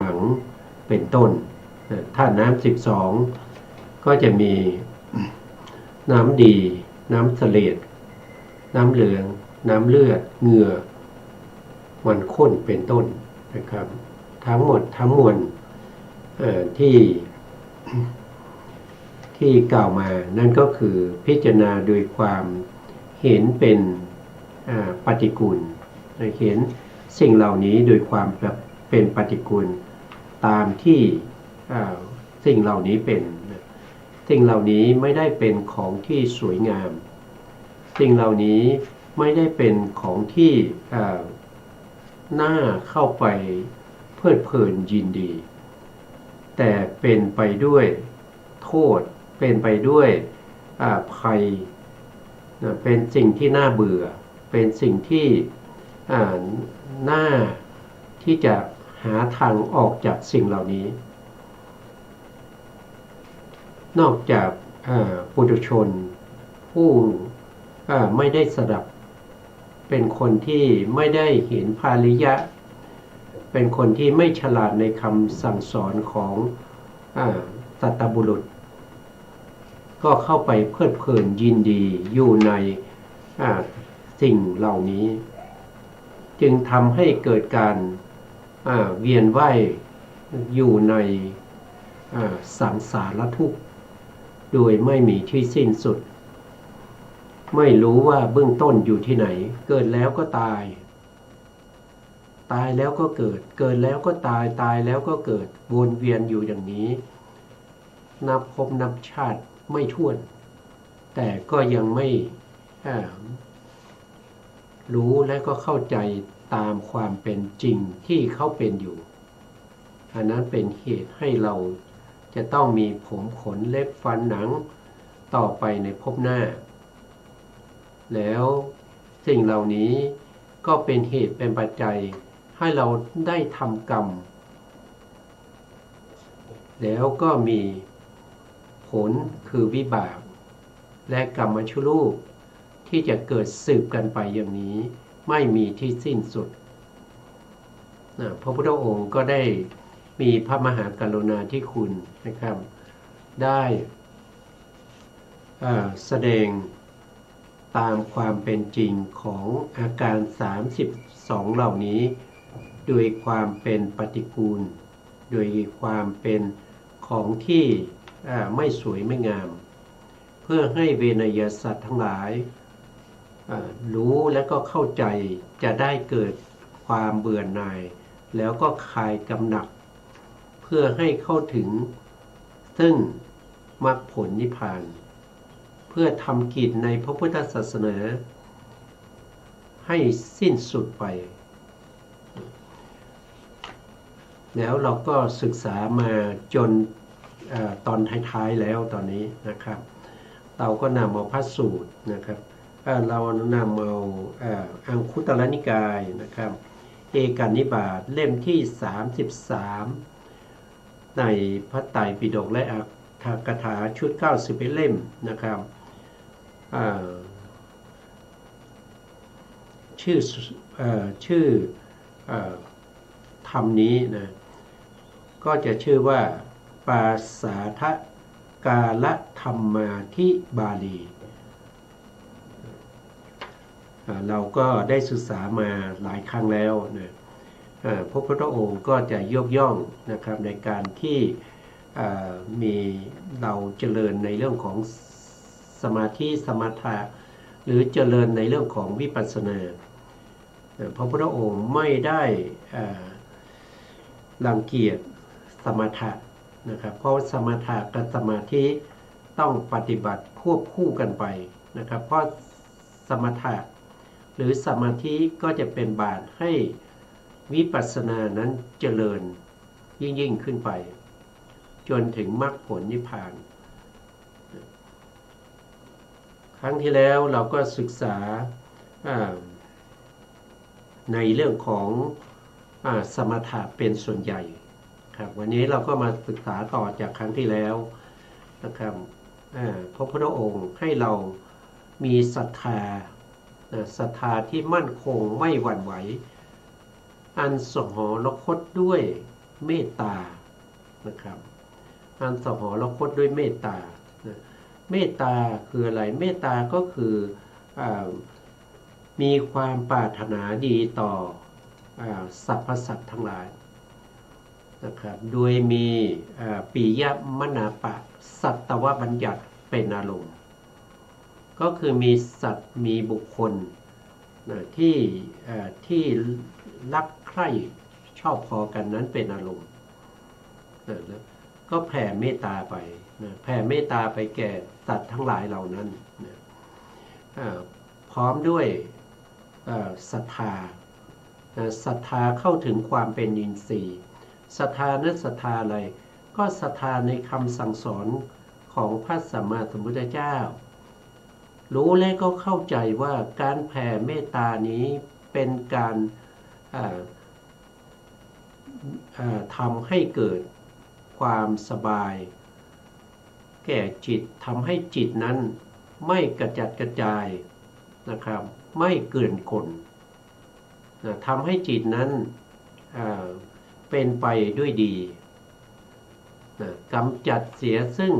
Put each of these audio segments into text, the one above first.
ขังเป็นต้นธาตุน้ำ12ก็จะมีน้ำดีน้ำเสลดน้ำเหลืองน้ำเลือดเหงื่อมันข้นเป็นต้นนะครับทั้งหมดทั้งมวลที่กล่าวมานั่นก็คือพิจารณาโดยความเห็นเป็นปฏิกูลเห็นสิ่งเหล่านี้โดยความเป็นปฏิกูลตามที่สิ่งเหล่านี้เป็นสิ่งเหล่านี้ไม่ได้เป็นของที่สวยงามสิ่งเหล่านี้ไม่ได้เป็นของที่น่าเข้าไปเพลิดเพลินยินดีแต่เป็นไปด้วยโทษเป็นไปด้วยภัยเป็นสิ่งที่น่าเบื่อเป็นสิ่งที่น่าที่จะหาทางออกจากสิ่งเหล่านี้นอกจากปุถุชนผู้ไม่ได้สดับเป็นคนที่ไม่ได้เห็นภาริยะเป็นคนที่ไม่ฉลาดในคำสั่งสอนของสัตบุรุษก็เข้าไปเพลิดเพลินยินดีอยู่ในสิ่งเหล่านี้จึงทำให้เกิดการเวียนว่ายอยู่ในสังสารทุกข์โดยไม่มีที่สิ้นสุดไม่รู้ว่าเบื้องต้นอยู่ที่ไหนเกิดแล้วก็ตายตายแล้วก็เกิดเกิดแล้วก็ตายตายแล้วก็เกิดวนเวียนอยู่อย่างนี้นับภพนับชาติไม่ถ้วนแต่ก็ยังไม่รู้และก็เข้าใจตามความเป็นจริงที่เขาเป็นอยู่อันนั้นเป็นเหตุให้เราจะต้องมีผมขนเล็บฟันหนังต่อไปในภพหน้าแล้วสิ่งเหล่านี้ก็เป็นเหตุเป็นปัจจัยให้เราได้ทำกรรมแล้วก็มีผลคือวิบากและกรรมชรูปที่จะเกิดสืบกันไปอย่างนี้ไม่มีที่สิ้นสุดพระพุทธองค์ก็ได้มีพระมหากรุณาธิคุณนะครับได้แสดงตามความเป็นจริงของอาการ32เหล่านี้โดยความเป็นปฏิกูลโดยความเป็นของที่ไม่สวยไม่งามเพื่อให้เวนยสัตว์ทั้งหลายรู้และก็เข้าใจจะได้เกิดความเบื่อหน่ายแล้วก็คลายกำหนัดเพื่อให้เข้าถึงซึ่งมรรคผลนิพพานเพื่อทำกิจในพระพุทธศาสนาให้สิ้นสุดไปแล้วเราก็ศึกษามาจนตอนท้ายๆแล้วตอนนี้นะครับเราก็นำเอาพระสูตรนะครับเรานำเอาอังคุตรนิกายนะครับเอกนิบาตเล่มที่33ในพระไตรปิฎกและอัตถกถาชุด91เล่มนะครับชื่อธรรมนี้นะก็จะชื่อว่าปาสาทกาลธรรมาธิบาลีเราก็ได้ศึกษามาหลายครั้งแล้วนะพระพุทธองค์ก็จะยกย่องนะครับในการที่มีเราเจริญในเรื่องของสมาธิสมถะหรือเจริญในเรื่องของวิปัสสนาพระพุทธองค์ไม่ได้รังเกียจสมถะนะครับเพราะสมถะกับสมาธิต้องปฏิบัติควบคู่กันไปนะครับเพราะสมถะหรือสมาธิก็จะเป็นบาตรให้วิปัสสนานั้นเจริญยิ่งขึ้นไปจนถึงมรรคผลนิพพานครั้งที่แล้วเราก็ศึกษาในเรื่องของสมถะเป็นส่วนใหญ่ครับวันนี้เราก็มาศึกษาต่อจากครั้งที่แล้วนะครับพระพุทธองค์ให้เรามีศรัทธาที่มั่นคงไม่หวั่นไหวอันสหรคตด้วย เมตตานะครับอันสหรคตด้วยเมตตาเมตตาคืออะไรเมตตาก็คืออมีความปรารถนาดีต่อสรรพสัตว์ทั้งหลายนะครับโดยมีปิยมนาปะสัตวบัญญัติเป็นอารมณ์ก็คือมีสัตว์มีบุคคลที่รักใคร่ชอบพอกันนั้นเป็นอารมณ์ก็แผ่เมตตาไปแผ่เมตตาไปแก่สัตว์ทั้งหลายเหล่านั้นพร้อมด้วยศรัทธาศรัทธาเข้าถึงความเป็นอินทรีย์ศรัทธานั้นศรัทธาอะไรก็ศรัทธาในคำสั่งสอนของพระสัมมาสัมพุทธเจ้ารู้และก็เข้าใจว่าการแผ่เมตตานี้เป็นการทำให้เกิดความสบายแก่จิตทำให้จิตนั้นไม่กระจัดกระจายนะครับไม่เกินคนทำให้จิตนั้นเป็นไปด้วยดีกำจัดเสียซึ่ง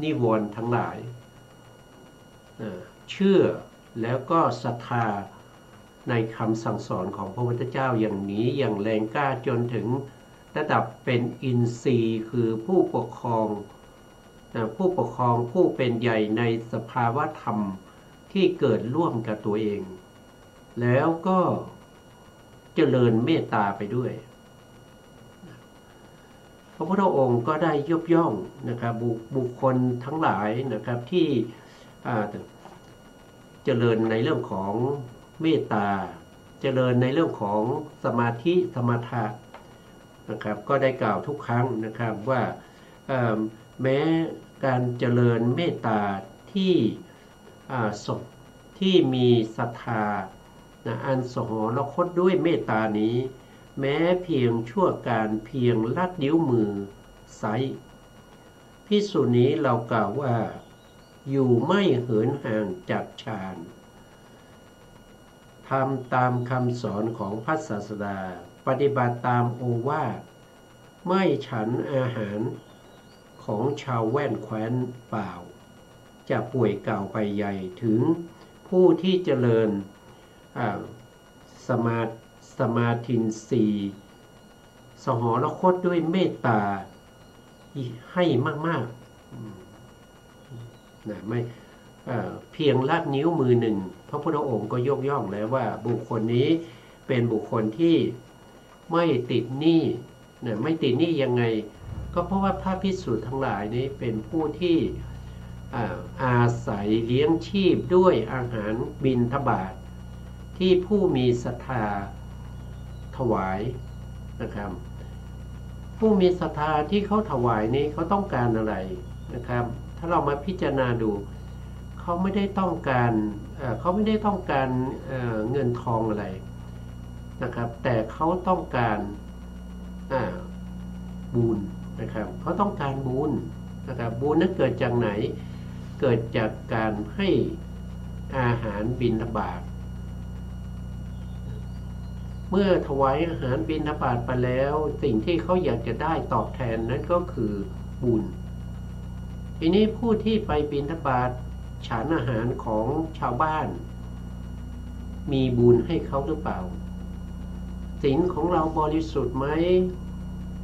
นิวรณ์ทั้งหลายเชื่อแล้วก็ศรัทธาในคำสั่งสอนของพระพุทธเจ้าอย่างนี้อย่างแรงกล้าจนถึงระดับเป็นอินทรีย์คือผู้ปกครองผู้เป็นใหญ่ในสภาวะธรรมที่เกิดร่วมกับตัวเองแล้วก็เจริญเมตตาไปด้วยพระพุทธองค์ก็ได้ยกย่องนะครับบุคคลทั้งหลายนะครับที่เจริญในเรื่องของเมตตาเจริญในเรื่องของสมาธิสมถะนะครับก็ได้กล่าวทุกครั้งนะครับว่าแม้การเจริญเมตตาที่มีศรัทธาอันสหรคตด้วยเมตตานี้แม้เพียงชั่วการเพียงลัดนิ้วมือไซภิกษุนี้เรากล่าวว่าอยู่ไม่เหินห่างจากฌานทำตามคำสอนของพระศาสดาปฏิบัติตามโอวาทไม่ฉันอาหารของชาวแว่นแคว้นเปล่าจะป่วยเก่าไปใหญ่ถึงผู้ที่เจริญสมาธินสีสหรคตด้วยเมตตาให้มากๆไม่เพียงลากนิ้วมือหนึ่งพระพุทธองค์ก็ยกย่องแล้วว่าบุคคลนี้เป็นบุคคลที่ไม่ติดหนี้ไม่ติดหนี้ยังไงก็เพราะว่าพระภิกษุทั้งหลายนี้เป็นผู้ที่อาศัยเลี้ยงชีพด้วยอาหารบิณฑบาตที่ผู้มีศรัทธาถวายนะครับผู้มีศรัทธาที่เขาถวายนี้เขาต้องการอะไรนะครับถ้าเรามาพิจารณาดูเขาไม่ได้ต้องการเงินทองอะไรนะครับแต่เขาต้องการบุญนะครับเขาต้องการบุญนะครับบุญนั้นเกิดจากไหนเกิดจากการให้อาหารบิณฑบาตเมื่อถวายอาหารบิณฑบาตไปแล้วสิ่งที่เขาอยากจะได้ตอบแทนนั้นก็คือบุญทีนี้ผู้ที่ไปบิณฑบาตฉันอาหารของชาวบ้านมีบุญให้เขาหรือเปล่าศีลของเราบริสุทธิ์ไหม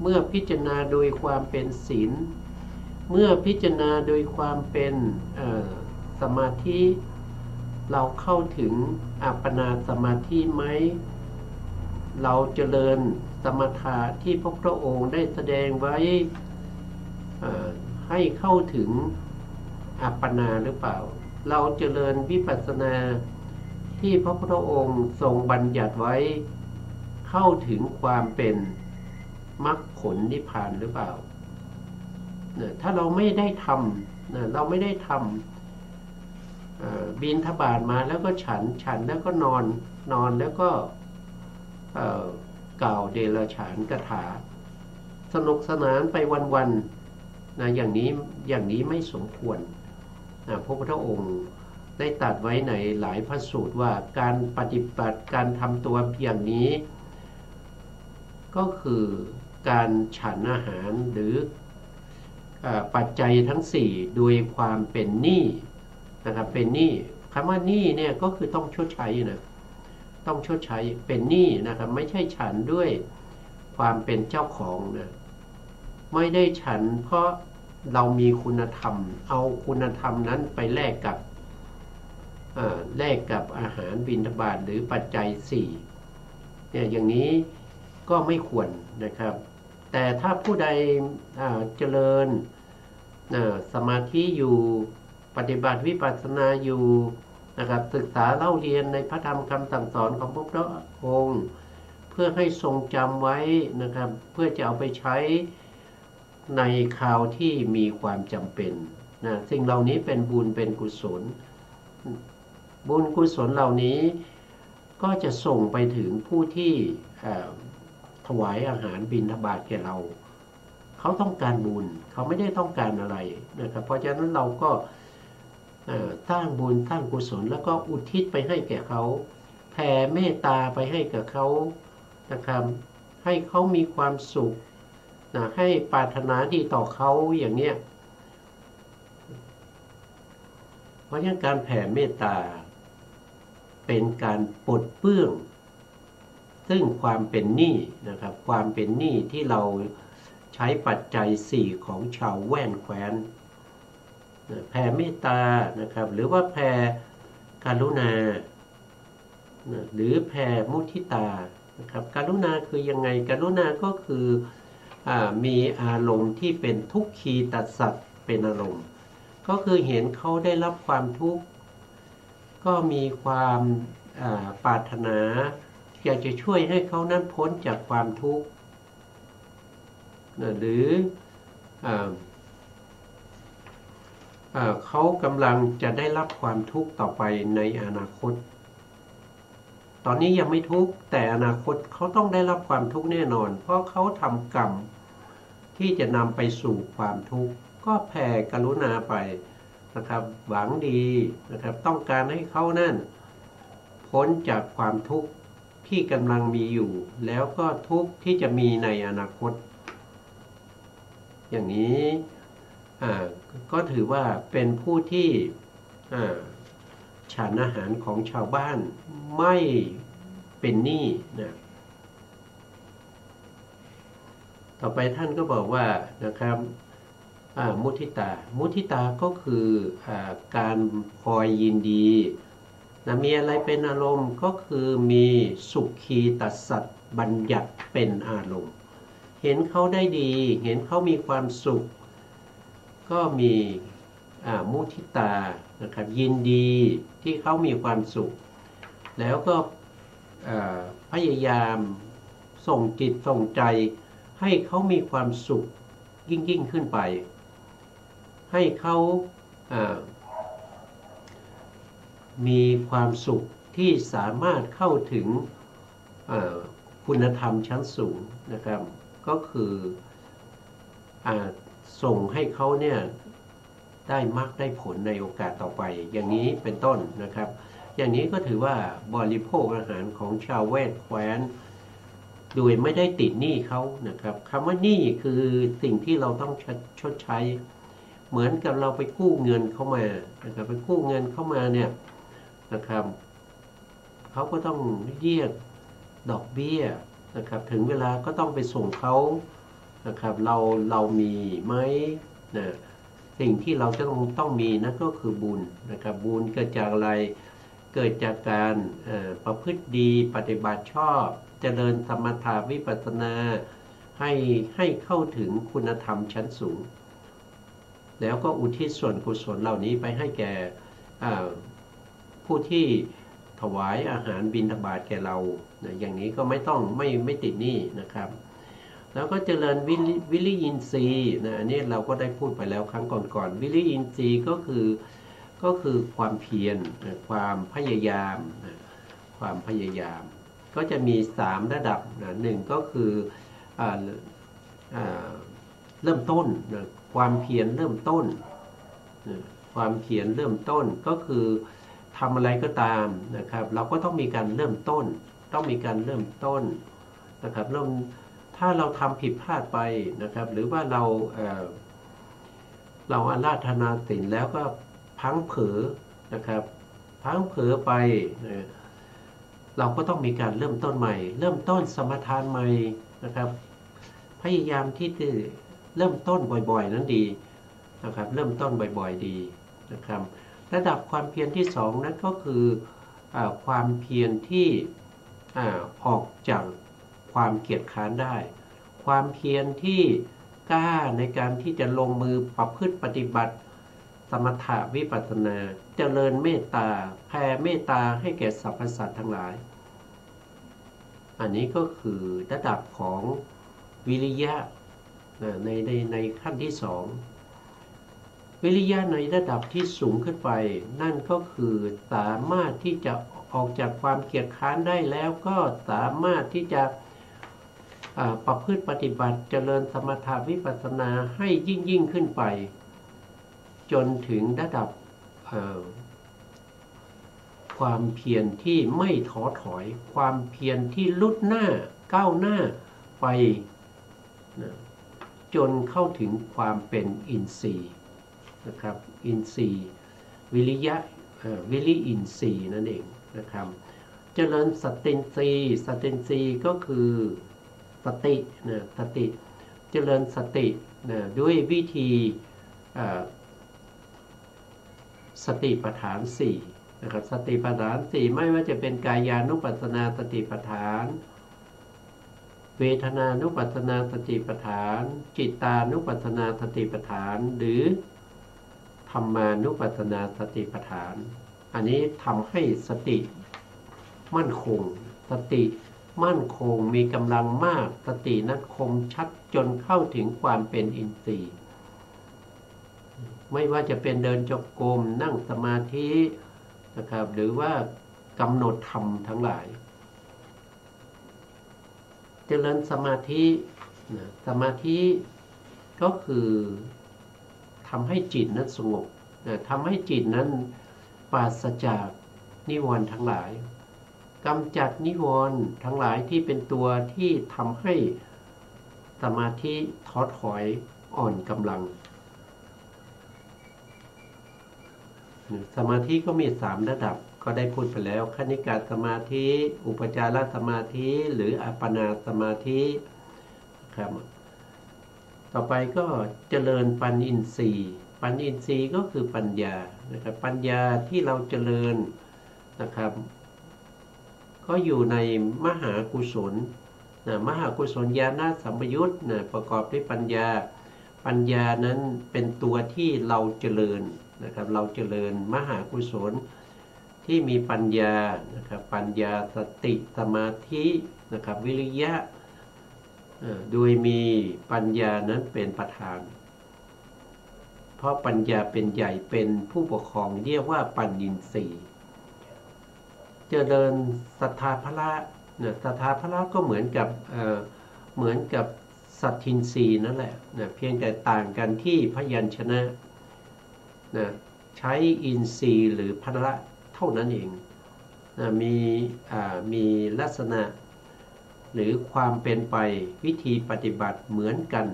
เมื่อพิจารณาโดยความเป็นศีลเมื่อพิจารณาโดยความเป็นสมาธิเราเข้าถึงอัปปนาสมาธิไหมเราเจริญสมถะที่พระพุทธองค์ได้แสดงไว้ให้เข้าถึงอัปปนาหรือเปล่าเราเจริญวิปัสสนาที่พระพุทธองค์ทรงบัญญัติไว้เข้าถึงความเป็นมรรคผลนิพพานหรือเปล่าถ้าเราไม่ได้ทำเราไม่ได้ทำบิณฑบาตมาแล้วก็ฉันแล้วก็นอนแล้วก็กล่าวเดรัจฉานคาถาสนุกสนานไปวันๆอย่างนี้ไม่สมควรพระพุทธองค์ได้ตรัสไว้ในหลายพระสูตรว่าการปฏิบัติการทำตัวอย่างนี้ ก็คือการฉันอาหารหรือปัจจัยทั้ง4โดยความเป็นหนี้นะครับเป็นหนี้คำว่าหนี้เนี่ยก็คือต้องชดใช้นะต้องชดใช้เป็นหนี้นะครับไม่ใช่ฉันด้วยความเป็นเจ้าของนะไม่ได้ฉันเพราะเรามีคุณธรรมเอาคุณธรรมนั้นไปแลกกับอาหารบิณฑบาตหรือปัจจัย4เนี่ยอย่างนี้ก็ไม่ควรนะครับแต่ถ้าผู้ใดเจริญสมาธิอยู่ปฏิบัติวิปัสสนาอยู่นะครับศึกษาเล่าเรียนในพระธรรมคำสั่งสอนของพระพุทธองค์เพื่อให้ทรงจำไว้นะครับเพื่อจะเอาไปใช้ในคราวที่มีความจำเป็นนะสิ่งเหล่านี้เป็นบุญเป็นกุศลบุญกุศลเหล่านี้ก็จะส่งไปถึงผู้ที่ถวายอาหารบิณฑบาตแก่เราเขาต้องการบุญเขาไม่ได้ต้องการอะไรนะครับเพราะฉะนั้นเราก็สร้างบุญสร้างกุศลแล้วก็อุทิศไปให้แก่เขาแผ่เมตตาไปให้กับเขานะครับให้เขามีความสุขนะให้ปรารถนาดีต่อเขาอย่างเนี้ยเพราะฉะนั้นการแผ่เมตตาเป็นการปลดเปลื้องซึ่งความเป็นหนี้นะครับความเป็นหนี้ที่เราใช้ปัจจัย4ของชาวแว่นแคว้นแผ่เมตตานะครับหรือว่าแผ่กรุณาหรือแผ่มุทิตานะครับกรุณาคือยังไงกรุณาก็คือมีอารมณ์ที่เป็นทุกขีตัสสัตเป็นอารมณ์ก็คือเห็นเขาได้รับความทุกข์ก็มีความปรารถนาอยากจะช่วยให้เขานั้นพ้นจากความทุกข์หรือเขากำลังจะได้รับความทุกข์ต่อไปในอนาคตตอนนี้ยังไม่ทุกข์แต่อนาคตเขาต้องได้รับความทุกข์แน่นอนเพราะเขาทำกรรมที่จะนำไปสู่ความทุกข์ก็แผ่กรุณาไปนะครับหวังดีนะครับต้องการให้เขานั่นพ้นจากความทุกข์ที่กำลังมีอยู่แล้วก็ทุกข์ที่จะมีในอนาคตอย่างนี้ก็ถือว่าเป็นผู้ที่ฉันอาหารของชาวบ้านไม่เป็นหนี้นะต่อไปท่านก็บอกว่านะครับมุทิตาก็คือการพลอยยินดีนะมีอะไรเป็นอารมณ์ก็คือมีสุขีตัสสัตบัญญัติเป็นอารมณ์เห็นเขาได้ดีเห็นเขามีความสุขก็มีมุทิตานะครับยินดีที่เขามีความสุขแล้วก็พยายามส่งจิตส่งใจให้เขามีความสุขยิ่งขึ้นไปให้เขามีความสุขที่สามารถเข้าถึงคุณธรรมชั้นสูงนะครับก็คือส่งให้เขาเนี่ยได้มรรคได้ผลในโอกาสต่อไปอย่างนี้เป็นต้นนะครับอย่างนี้ก็ถือว่าบริโภคอาหารของชาวแว่นแคว้นโดยไม่ได้ติดหนี้เขานะครับคำว่าหนี้คือสิ่งที่เราต้องชดใช้เหมือนกับเราไปกู้เงินเข้ามานะครับไปกู้เงินเข้ามาเนี่ยนะครับเขาก็ต้องเรียกดอกเบี้ยนะครับถึงเวลาก็ต้องไปส่งเขานะครับเรามีไหมนะสิ่งที่เราจะต้องมีนั่นก็คือบุญนะครับบุญเกิดจากอะไรเกิดจากการประพฤติดีปฏิบัติชอบเจริญสมถะวิปัสสนาให้เข้าถึงคุณธรรมชั้นสูงแล้วก็อุทิศส่วนกุศลเหล่านี้ไปให้แก่ผู้ที่ถวายอาหารบิณฑบาตแก่เราอย่างนี้ก็ไม่ติดหนี้นะครับแล้วก็เจริญวิริยินทรีย์นะอันนี้เราก็ได้พูดไปแล้วครั้งก่อนวิริยินทรีย์ก็คือความเพียรความพยายามความพยายามก็จะมี3ระดับหนึ่งก็คือเริ่มต้นความเพียรเริ่มต้นความเพียรเริ่มต้นก็คือทำอะไรก็ตามนะครับเราก็ต้องมีการเริ่มต้นนะครับ ถ้าเราทำผิดพลาดไปนะครับหรือว่าเราอาราธนาศีลแล้วก็พลั้งเผลอนะครับพลั้งเผลอไปนะเราก็ต้องมีการเริ่มต้นใหม่ เริ่มต้นสมทานใหม่นะครับพยายามที่จะเริ่มต้นบ่อยๆนั้นดีนะครับเริ่มต้นบ่อยๆดีนะครับระดับความเพียรที่สองนั้นก็คือความเพียรที่ออกจากความเกียจคร้านได้ความเพียรที่กล้าในการที่จะลงมือประพฤติปฏิบัติสมถะวิปัสสนาเจริญเมตตาแผ่เมตตาให้แก่สรรพสัตว์ทั้งหลายอันนี้ก็คือระดับของวิริยะในขั้นที่สองวิริยะในระดับที่สูงขึ้นไปนั่นก็คือสามารถที่จะออกจากความเกียจคร้านได้แล้วก็สามารถที่จะประพฤติปฏิบัติเจริญสมถะวิปัสสนาให้ยิ่งขึ้นไปจนถึงระดับความเพียรที่ไม่ท้อถอยความเพียรที่ลุดหน้าก้าวหน้าไปจนเข้าถึงความเป็นอินทรีย์นะครับอินทรีย์วิริยะวิริอินทรีย์นั่นเองนะครับเจริญสตินทรีย์สตินทรีย์ก็คือสตินะสติเจริญสตินะด้วยวิธีสติปัฏฐาน4นะครับสติปัฏฐาน4ไม่ว่าจะเป็นกายานุปัสสนาสติปัฏฐานเวทนานุปัสสนาสติปัฏฐานจิตานุปัสสนาสติปัฏฐานหรือธรรมานุปัสสนาสติปัฏฐานอันนี้ทำให้สติมั่นคงสติมั่นคงมีกำลังมากสตินั้นคมชัดจนเข้าถึงความเป็นอินทรีย์ไม่ว่าจะเป็นเดินจงกรมนั่งสมาธินะครับหรือว่ากำหนดธรรมทั้งหลายเจริญสมาธิสมาธิก็คือทำให้จิตนั้นสงบทำให้จิตนั้นปราศจากนิวรณ์ทั้งหลายกำจัดนิวรณ์ทั้งหลายที่เป็นตัวที่ทำให้สมาธิท้อถอยอ่อนกำลังสมาธิก็มี3ระดับก็ได้พูดไปแล้วคณิกาสมาธิอุปจารสมาธิหรืออัปปนาสมาธิครับต่อไปก็เจริญปัญญินทรีย์ปัญญินทรีย์ก็คือปัญญานะครับปัญญาที่เราเจริญนะครับก็อยู่ในมหากุศลมหากุศลญาณสัมปยุตประกอบด้วยปัญญาปัญญานั้นเป็นตัวที่เราเจริญนะครับเราเจริญมหากุศลที่มีปัญญานะครับปัญญาสติสมาธินะครับวิริยะโดยมีปัญญานั้นเป็นประธานเพราะปัญญาเป็นใหญ่เป็นผู้ปกครองเรียกว่าปัญญินทรีย์เจริญศรัทธาภละศรัทธาภละก็เหมือนกับสัตทินทรีย์นั่นแหละเพียงแต่ต่างกันที่พยัญชนะใช้อินทรีย์หรือภละเท่านั้นเองมีลักษณะหรือความเป็นไปวิธีปฏิบัติเหมือนกัน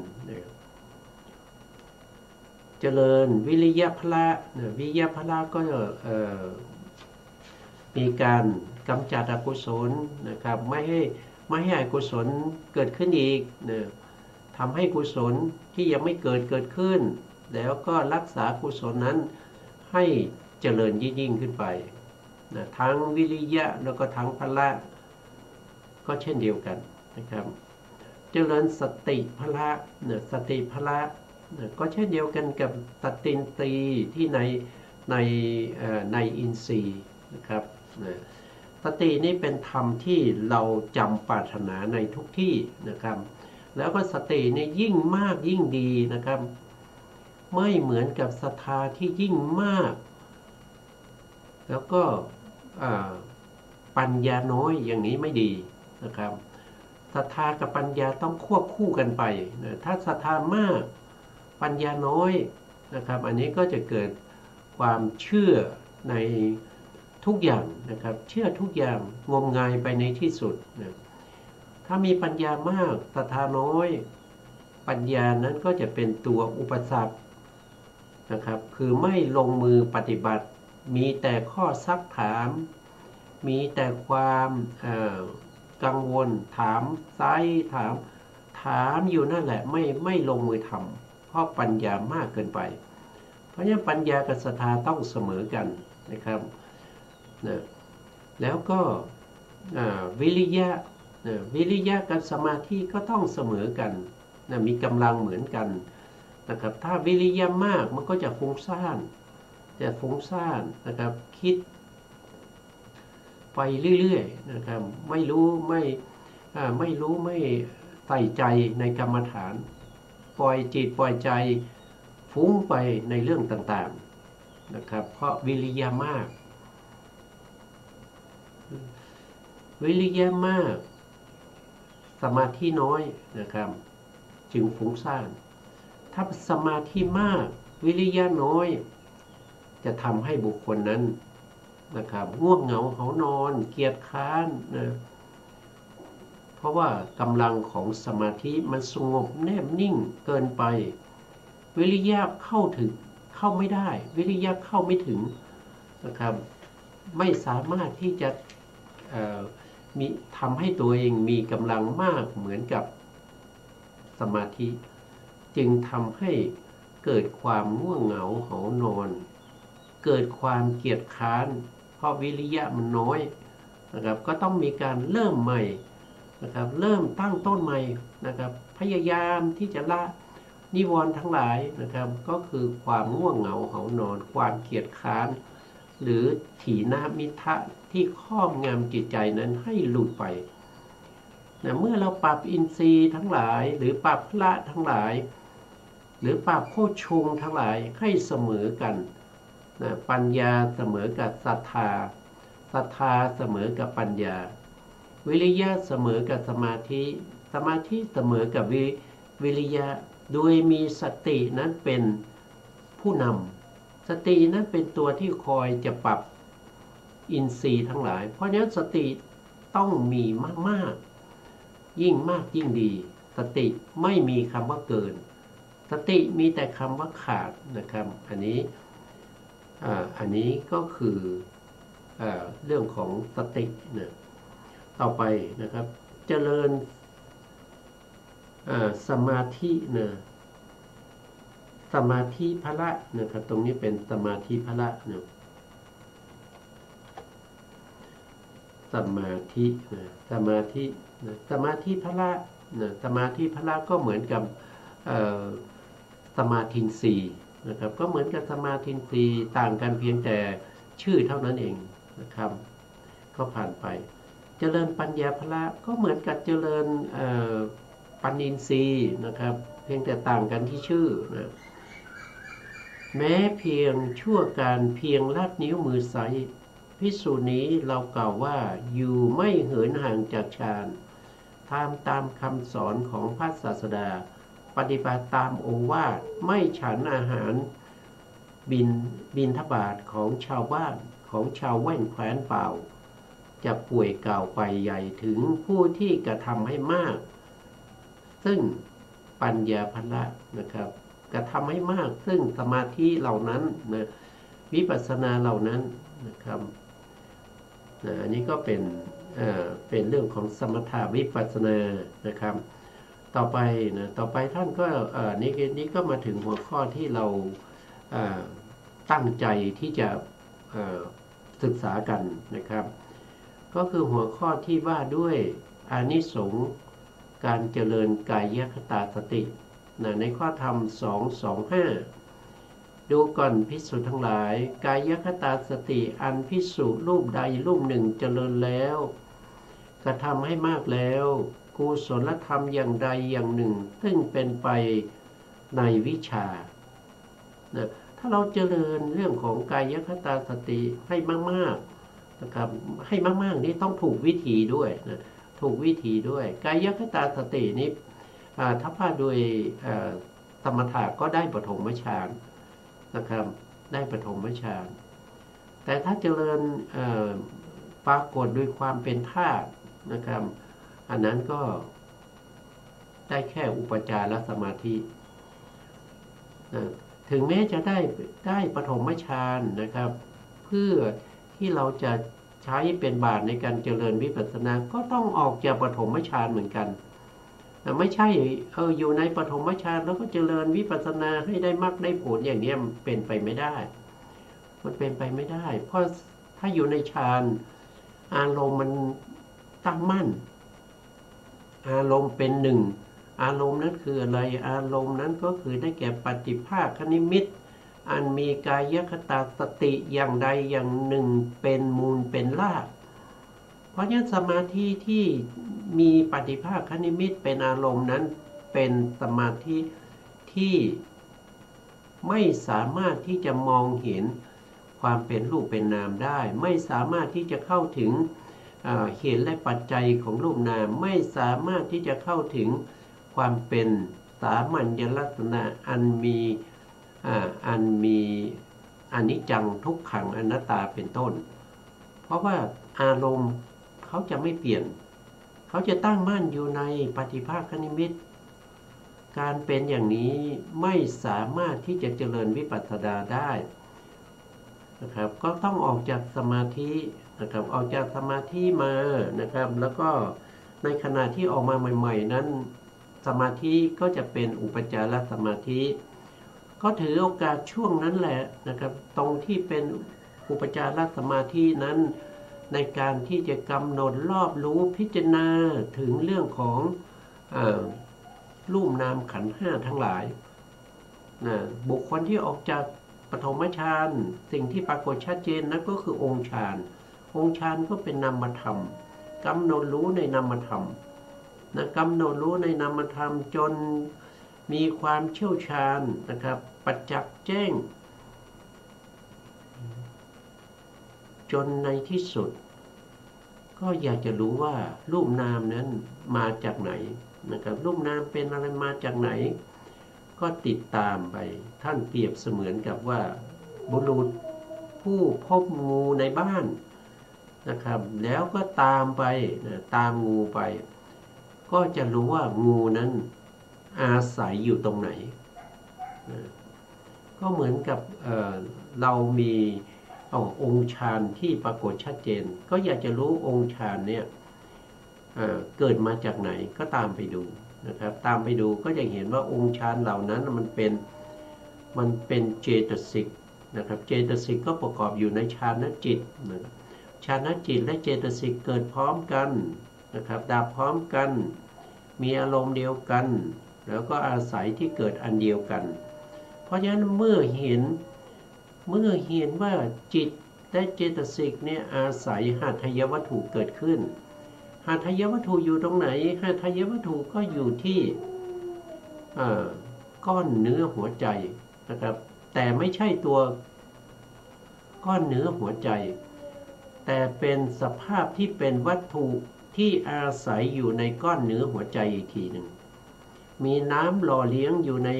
เจริญวิริยะพละวิริยะพละก็มีการกำจัดอกุศลนะครับไม่ให้อกุศลเกิดขึ้นอีกทำให้กุศลที่ยังไม่เกิดขึ้นแล้วก็รักษากุศลนั้นให้เจริญยิ่งขึ้นไปทั้งวิริยะแล้วก็ทั้งพละก็เช่นเดียวกันนะครับเจริญสติพละสติพละก็เช่นเดียวกันกับสตินทรีย์ที่ในอินทรีย์นะครับสตินี้เป็นธรรมที่เราจำปรารถนาในทุกที่นะครับแล้วก็สตินี่ยิ่งมากยิ่งดีนะครับไม่เหมือนกับศรัทธาที่ยิ่งมากแล้วก็ปัญญาน้อยอย่างนี้ไม่ดีนะครับศรัทธากับปัญญาต้องควบคู่กันไปถ้าศรัทธามากปัญญาน้อยนะครับอันนี้ก็จะเกิดความเชื่อในทุกอย่างนะครับเชื่อทุกอย่างงมงายไปในที่สุดนะถ ถ้ามีปัญญามากศรัทธาน้อยปัญญานั้นก็จะเป็นตัวอุปสรรคนะครับคือไม่ลงมือปฏิบัติมีแต่ข้อซักถามมีแต่ความกังวลถามซ้ายถามอยู่นั่นแหละไม่ลงมือทำเพราะปัญญามากเกินไปเพราะฉะนั้นปัญญากับศรัทธาต้องเสมอกันนะครับนะแล้วก็วิริยะวิริยะกับสมาธิก็ต้องเสมอกันนะมีกำลังเหมือนกันนะครับถ้าวิริยะมากมันก็จะฟุ้งซ่านนะครับคิดไปเรื่อยๆนะครับไม่ใส่ใจในกรรมฐานปล่อยจิตปล่อยใจฟุ้งไปในเรื่องต่างๆนะครับเพราะวิริยะมากสมาธิน้อยนะครับจึงฟุ้งซ่านถ้าสมาธิมากวิริยะน้อยจะทำให้บุคคลนั้นนะครับง่วงเหงาหานอนเกียจค้านนะเพราะว่ากำลังของสมาธิมันสงบแนบนิ่งเกินไปวิริยะเข้าไม่ได้วิริยะเข้าไม่ถึงนะครับไม่สามารถที่จะทำให้ตัวเองมีกำลังมากเหมือนกับสมาธิจึงทำให้เกิดความง่วงเหงาหานอนเกิดความเกียจค้านเพราะวิริยะมันน้อยนะครับก็ต้องมีการเริ่มใหม่นะครับเริ่มตั้งต้นใหม่นะครับพยายามที่จะละนิวรณ์ทั้งหลายนะครับก็คือความง่วงเหงาหานอนความเกียจค้านหรือถีนมิทะที่ครอบงำจิตใจนั้นให้หลุดไปนะเมื่อเราปรับอินทรีย์ทั้งหลายหรือปรับพละทั้งหลายหรือปรับโพชฌงค์ทั้งหลายให้เสมอกันนะปัญญาเสมอกับศรัทธาเสมอกับปัญญาวิริยะเสมอกับสมาธิเสมอกับวิริยะโดยมีสตินั้นเป็นผู้นำสตินั้นเป็นตัวที่คอยจะปรับอินทรีย์ทั้งหลายเพราะฉะนั้นสติต้องมีมากยิ่งมากยิ่งดีสติไม่มีคำว่าเกินสติมีแต่คำว่าขาดนะครับอันนี้ก็คือเรื่องของสตินะต่อไปนะครับเจริญสมาธินะสมาธิพละนะครับตรงนี้เป็นสมาธิพละนะสมาธิพละนะสมาธิพละก็เหมือนกับสมาธิสีนะครับก็เหมือนกับสมาธิสีต่างกันเพียงแต่ชื่อเท่านั้นเองนะครับก็ผ่านไปเจริญปัญญาพละก็เหมือนกับเจริญปัญญินทรีย์นะครับเพียงแต่ต่างกันที่ชื่อนะแม้เพียงชั่วการเพียงลัดนิ้วมือไซภิกษุนี้เรากล่าวว่าอยู่ไม่เหินห่างจากฌานทำตามคำสอนของพระศาสดาปฏิบัติตามโอวาทไม่ฉันอาหารบิณฑบาตของชาวบ้านของชาวแว่นแคว้นเปล่าจะป่วยกล่าวไปใหญ่ถึงผู้ที่กระทำให้มากซึ่งปัญญาพละนะครับกระทำให้มากซึ่งสมาธิเหล่านั้นนะวิปัสสนาเหล่านั้นนะครับอันนี้ก็เป็นเรื่องของสมถะวิปัสสนานะครับต่อไปท่านก็นี่ก็มาถึงหัวข้อที่เราตั้งใจที่จะศึกษากันนะครับก็คือหัวข้อที่ว่าด้วยอานิสงส์การเจริญกายคตาสติในข้อธรรม225ดูก่อนภิกษุทั้งหลายกายคตาสติอันภิกษุรูปใดรูปหนึ่งเจริญแล้วกระทำให้มากแล้วกุศลธรรมอย่างใดอย่างหนึ่งซึ่งเป็นไปในวิชาถ้าเราเจริญเรื่องของกายคตาสติให้มากๆนะครับให้มากๆนี่ต้องถูกวิธีด้วยนะถูกวิธีด้วยกายคตาสตินี้ถ้าพาโดยสมถะก็ได้ปฐมฌานนะครับได้ปฐมฌานแต่ถ้าเจริญปรากฏด้วยความเป็นธาตุนะครับ อันนั้นก็ได้แค่อุปจารสมาธิถึงแม้จะได้ปฐมฌานนะครับ เพื่อที่เราจะใช้เป็นบาตรในการเจริญวิปัสสนาก็ต้องออกจากปฐมฌานเหมือนกันไม่ใช่อยู่ในปฐมฌานแล้วก็เจริญวิปัสสนาให้ได้มรรคได้ผลอย่างนี้มันเป็นไปไม่ได้มันเป็นไปไม่ได้เพราะถ้าอยู่ในฌานอารมณ์มันตั้งมั่นอารมณ์เป็นหนึ่งอารมณ์นั้นคืออะไรอารมณ์นั้นก็คือได้แก่ปฏิภาคนิมิตอันมีกายคตาสติอย่างใดอย่างหนึ่งเป็นมูลเป็นรากเพราะฉะนั้นสมาธิที่มีปฏิภาคนิมิตเป็นอารมณ์นั้นเป็นสมาธิที่ไม่สามารถที่จะมองเห็นความเป็นรูปเป็นนามได้ไม่สามารถที่จะเข้าถึงเหตุและปัจจัยของรูปนามไม่สามารถที่จะเข้าถึงความเป็นสามัญลักษณะอันมีอนิจจังทุกขังอนัตตาเป็นต้นเพราะว่าอารมณ์เขาจะไม่เปลี่ยนเขาจะตั้งมั่นอยู่ในปฏิภาคนิมิตการเป็นอย่างนี้ไม่สามารถที่จะเจริญวิปัสสนาได้นะครับก็ต้องออกจากสมาธินะครับออกจากสมาธิมานะครับแล้วก็ในขณะที่ออกมาใหม่ๆนั้นสมาธิก็จะเป็นอุปจารสมาธิก็ถือโอกาสช่วงนั้นแหละนะครับตรงที่เป็นอุปจารสมาธินั้นในการที่จะกำหนดรอบรู้พิจารณาถึงเรื่องของรูปนามขันธ์ห้าทั้งหลายนะบุคคลที่ออกจากปฐมฌานสิ่งที่ปรากฏชัดเจนนั่นก็คือองค์ฌานองค์ฌานก็เป็นนามธรรมกำหนดรู้ในนามธรรมนะกำหนดรู้ในนามธรรมจนมีความเชี่ยวชาญนะครับประจักษ์แจ้งจนในที่สุดก็อยากจะรู้ว่ารูปนามนั้นมาจากไหนนะครับรูปนามเป็นอะไรมาจากไหนก็ติดตามไปท่านเปรียบเสมือนกับว่าบุรุษผู้พบงูในบ้านนะครับแล้วก็ตามไปตามงูไปก็จะรู้ว่างูนั้นอาศัยอยู่ตรงไหนก็เหมือนกับเรามีองค์ฌานที่ปรากฏชัดเจนก็อยากจะรู้องค์ฌานเนี่ยเกิดมาจากไหนก็ตามไปดูนะครับตามไปดูก็จะเห็นว่าองค์ฌานเหล่านั้นมันเป็นเจตสิกนะครับเจตสิกก็ประกอบอยู่ในฌานจิตนะครับฌานจิตและเจตสิกเกิดพร้อมกันนะครับดับพร้อมกันมีอารมณ์เดียวกันแล้วก็อาศัยที่เกิดอันเดียวกันเพราะฉะนั้นเมื่อเห็นว่าจิตและเจตสิกเนี่ยอาศัยหาทายวัตถุเกิดขึ้นหาทายวัตถุอยู่ตรงไหนหาทายวัตถุก็อยู่ที่ก้อนเนื้อหัวใจนะครับแต่ไม่ใช่ตัวก้อนเนื้อหัวใจแต่เป็นสภาพที่เป็นวัตถุที่อาศัยอยู่ในก้อนเนื้อหัวใจอีกทีหนึ่งมีน้ำหล่อเลี้ยงอยู่ใน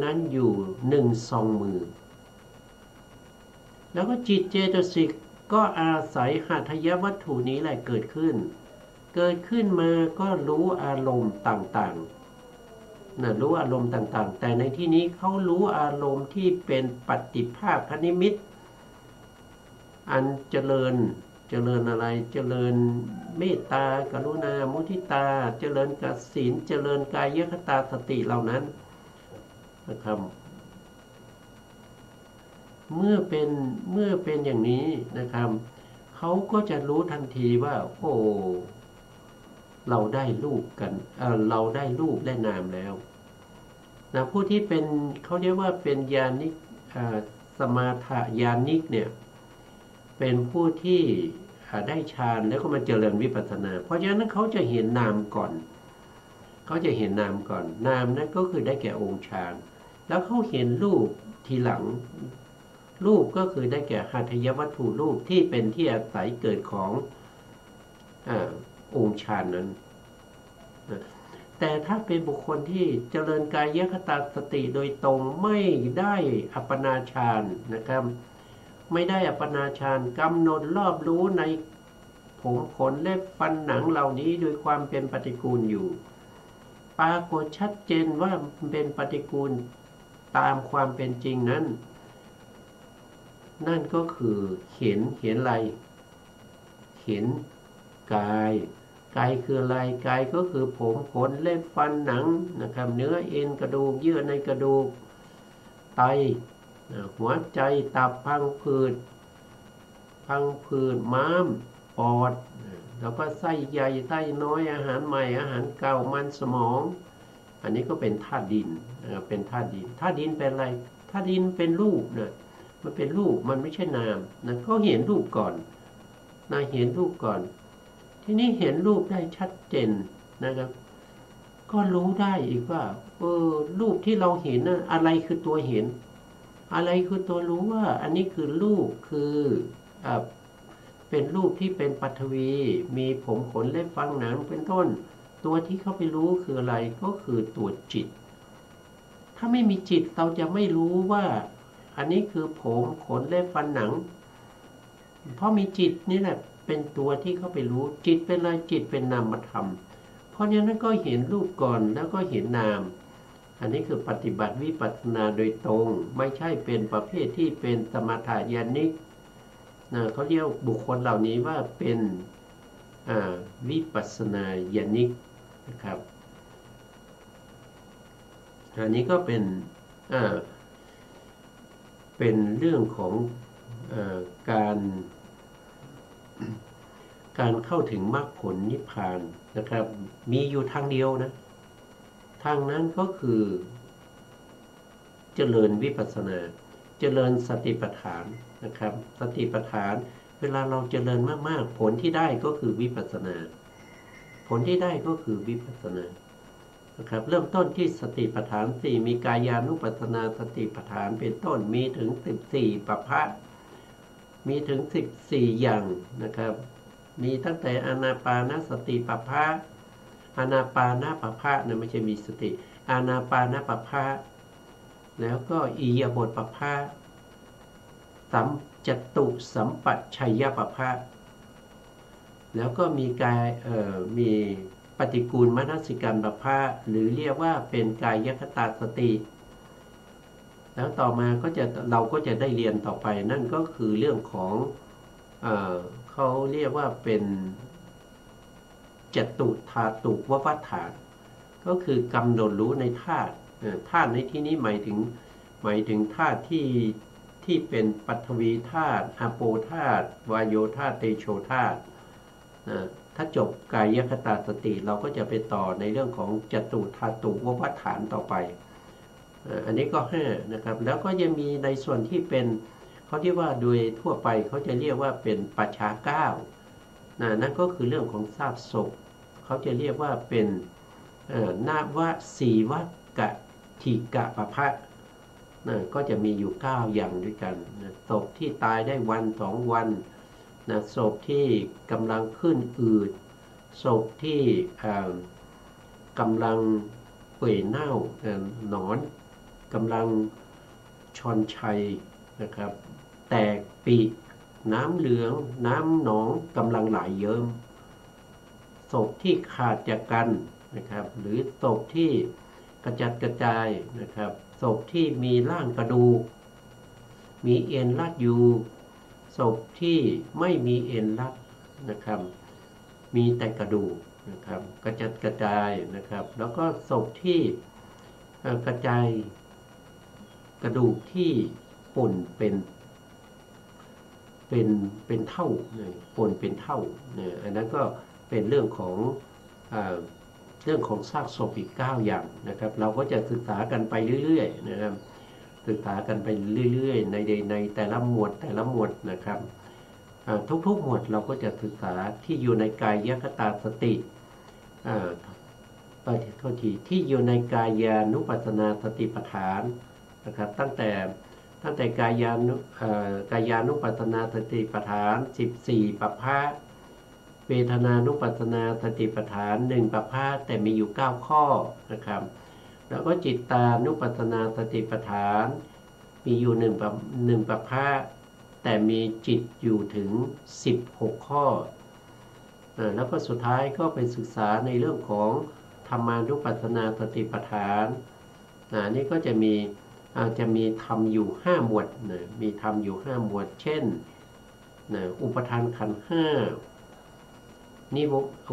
นั้นอยู่1 ซองมือแล้วก็จิตเจตสิกก็อาศัยหาทายวัตถุนี้แหละเกิดขึ้นมาก็รู้อารมณ์ต่างๆนะรู้อารมณ์ต่างๆแต่ในที่นี้เขารู้อารมณ์ที่เป็นปฏิภาคนิมิตอันเจริญอะไรเจริญเมตตากรุณามุทิตาเจริญกสินเจริญกายคตาสติเหล่านั้นนะครับเมื่อเป็นอย่างนี้นะครับเขาก็จะรู้ทันทีว่าโอ้เราได้รูปกันเราได้รูปได้นามแล้วนะผู้ที่เป็นเขาเรียกว่าเป็นญาณิกสมาถญาณิกเนี่ยเป็นผู้ที่ได้ฌานแล้วก็มาเจริญวิปัสสนาเพราะฉะนั้นเขาจะเห็นนามก่อนนามนั้นก็คือได้แก่องค์ฌานแล้วเขาเห็นรูปทีหลังรูปก็คือได้แก่หาทายวัตถุรูปที่เป็นที่อาศัยเกิดขององค์ฌานนั้นแต่ถ้าเป็นบุคคลที่เจริญกายคตาสติโดยตรงไม่ได้อัปปนาฌานนะครับไม่ได้อัปปนาฌานกำหนดรอบรู้ใน ผมขนเล็บฟันหนังเหล่านี้โดยความเป็นปฏิกูลอยู่ปรากฏชัดเจนว่าเป็นปฏิกูลตามความเป็นจริงนั้นนั่นก็คือเห็นอะไรเห็นกายคืออะไรกายก็คือผมขนเล็บฟันหนังนะครับเนื้อเอ็นกระดูกเยื่อในกระดูกไตหัวใจตับพังผืดม้ามปอดแล้วก็ไส้ใหญ่ไส้น้อยอาหารใหม่อาหารเก่ามันสมองอันนี้ก็เป็นธาตุดินเป็นธาตุดินเป็นอะไรธาตุดินเป็นรูปนะมันเป็นรูปมันไม่ใช่นามนะก็เห็นรูปก่อนเห็นรูปก่อนทีนี้เห็นรูปได้ชัดเจนนะครับก็รู้ได้อีกว่ารูปที่เราเห็นนะอะไรคือตัวเห็นอะไรคือตัวรู้ว่าอันนี้คือรูปคือเป็นรูปที่เป็นปฐวีมีผมขนเล็บฟันหนังเป็นต้นตัวที่เข้าไปรู้คืออะไรก็คือตัวจิตถ้าไม่มีจิตเราจะไม่รู้ว่าอันนี้คือผมขนเล็บฟันหนังเพราะมีจิตนี่แหละเป็นตัวที่เข้าไปรู้จิตเป็นอะไรจิตเป็นนามธรรมเพราะฉะนั้นก็เห็นรูปก่อนแล้วก็เห็นนามอันนี้คือปฏิบัติวิปัสสนาโดยตรงไม่ใช่เป็นประเภทที่เป็นสมถะญาณิกเขาเรียกบุคคลเหล่านี้ว่าเป็นวิปัสสนาญาณิกนะครับอันนี้ก็เป็นเรื่องของการเข้าถึงมรรคผลนิพพานนะครับมีอยู่ทางเดียวนะทางนั้นก็คือเจริญวิปัสสนาเจริญสติปัฏฐานนะครับสติปัฏฐานเวลาเราเจริญมากๆผลที่ได้ก็คือวิปัสสนานะครับเริ่มต้นที่สติปัฏฐาน4มีกายานุปัสสนาสติปัฏฐานเป็นต้นมีถึง14ปัพพะมีถึง14อย่างนะครับมีตั้งแต่อานาปานสติปัพพะอานาปานปัพพะนะไม่ใช่มีสติอานาปานปัพพะแล้วก็อิริยาบถปัพพะสัมจตุสัมปัชชยปัพพะแล้วก็มีกายมีปฏิกูลมนสิการปัพพะหรือเรียกว่าเป็นกายคตาสติแล้วต่อมาเราก็จะได้เรียนต่อไปนั่นก็คือเรื่องของเขาเรียกว่าเป็นจตุธาตุววัฏฐานก็คือกำหนดรู้ในธาตุในที่นี้หมายถึงธาตุที่เป็นปฐวีธาตุอาโปธาตุวายโยธาตุเตโชธาตุถ้าจบกายคตาสติเราก็จะไปต่อในเรื่องของจตุธาตุววัฏฐานต่อไปอันนี้ก็5นะครับแล้วก็ยังมีในส่วนที่เป็นเขาที่ว่าโดยทั่วไปเขาจะเรียกว่าเป็นปัจฉา9นั่นก็คือเรื่องของซากศพเขาจะเรียกว่าเป็นนาวสีวกะทิกะปะพะก็จะมีอยู่9อย่างด้วยกันศพที่ตายได้วัน2วันศพที่กำลังขึ้นอืดศพที่กำลังเปื่อยเน่าหนอนกำลังชอนชัยนะครับแตกปีน้ำเหลืองน้ำหนองกำลังไหลเยิ้มศพที่ขาดจากกันนะครับหรือศพที่กระจัดกระจายนะครับศพที่มีร่างกระดูกมีเอ็นรัดอยู่ศพที่ไม่มีเอ็นรัดนะครับมีแต่กระดูกนะครับกระจัดกระจายนะครับแล้วก็ศพที่กระจายกระดูกที่ป่นเป็นเท่าป่นเป็นเท่าอันนั้นก็เป็นเรื่องของซากศพอีก9อย่างนะครับเราก็จะศึกษากันไปเรื่อยๆนะครับศึกษากันไปเรื่อยๆในแต่ละหมวดนะครับทุกหมวดเราก็จะศึกษาที่อยู่ในกายคตาสติที่อยู่ในกายานุปัสสนาสติปัฏฐานนะครับตั้งแต่กายานุปัสสนาสติปัฏฐาน14ปัพพะเวทนานุปัสสนาสติปัฏฐาน1ปัพพะแต่มีอยู่9ข้อนะครับแล้วก็จิตตานุปัสสนาสติปัฏฐานมีอยู่1ปัพพะแต่มีจิตอยู่ถึง16ข้อ แล้วก็สุดท้ายก็ไปศึกษาในเรื่องของธรรมานุปัสสนาสติปัฏฐานนี่ก็จะมีธรรมอยู่5หมวดมีธรรมอยู่5หมวดเช่นอุปทานขันธ์5